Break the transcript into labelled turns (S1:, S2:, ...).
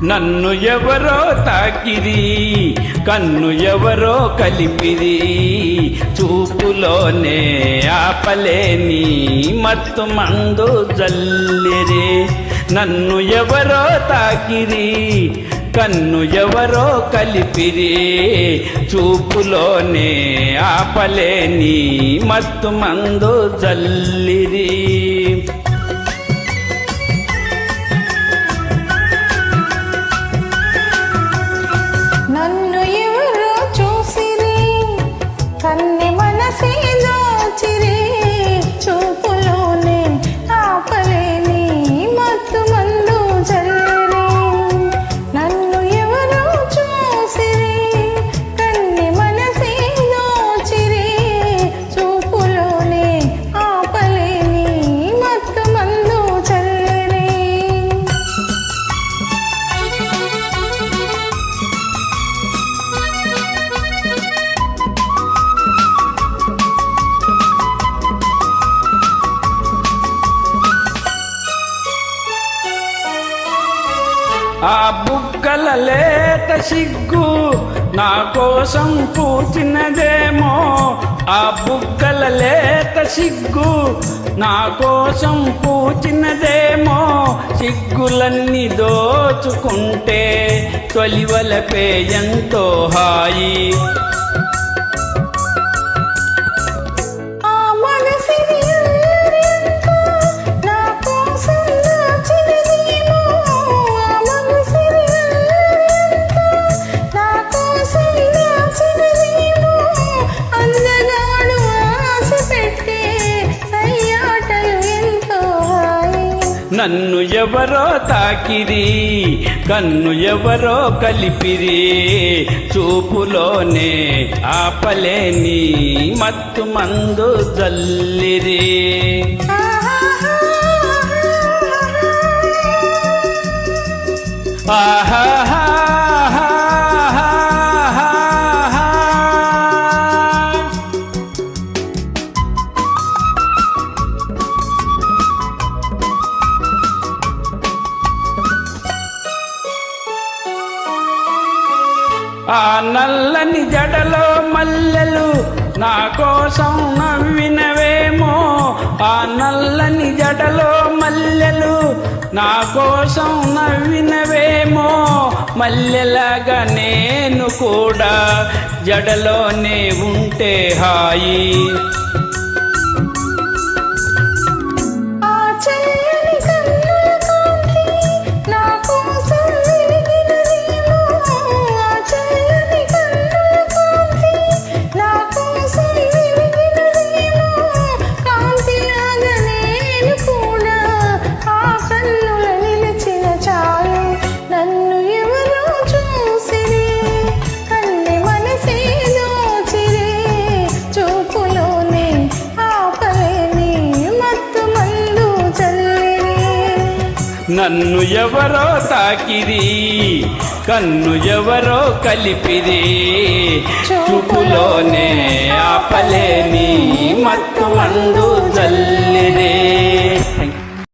S1: నన్ను ఎవరో తాకిరి, కన్ను ఎవరో కలిపిరి, చూపులోనే ఆపలేని మత్తు మందు జల్లిరి. నన్ను ఎవరో తాకిరి, కన్ను ఎవరో కలిపిరి, చూపులోనే ఆపలేని మత్తు మందు జల్లిరి.
S2: నన్ను ఎవరో చూసిరి, కన్ని మనసే దోచిరి, చూపులోనే ఆపలేని మత్తు మందు జల్లిరి. నన్ను ఎవరో చూసిరి, కన్ని మనసే దోచిరి, చూపులోనే ఆపలేని మత్తు మందు జల్లిరి.
S1: ఆ బుగ్గల లేత సిగ్గు నా కోసం పూచినదేమో, ఆ బుగ్గల లేత సిగ్గు నా కోసం పూచినదేమో, సిగ్గులన్నీ దోచుకుంటే తొలివలపే ఎంతో హాయి. నన్ను ఎవరో తాకిరి, కన్ను ఎవరో కలిపిరి, చూపులోనే ఆపలేని మత్తు మందు జల్లిరి. ఆహా ఆ నల్లని జడలో మల్లెలు నా కోసం నవ్వినవేమో, ఆ నల్లని జడలో మల్లెలు నా కోసం నవ్వినవేమో, మల్లెలాగా నేను కూడా జడలోనే ఉంటే హాయి. నన్ను ఎవరో తాకిరి, కన్ను ఎవరో కలిపిరి, చూపులోనే ఆపలేని మత్తు మందు జల్లిరి.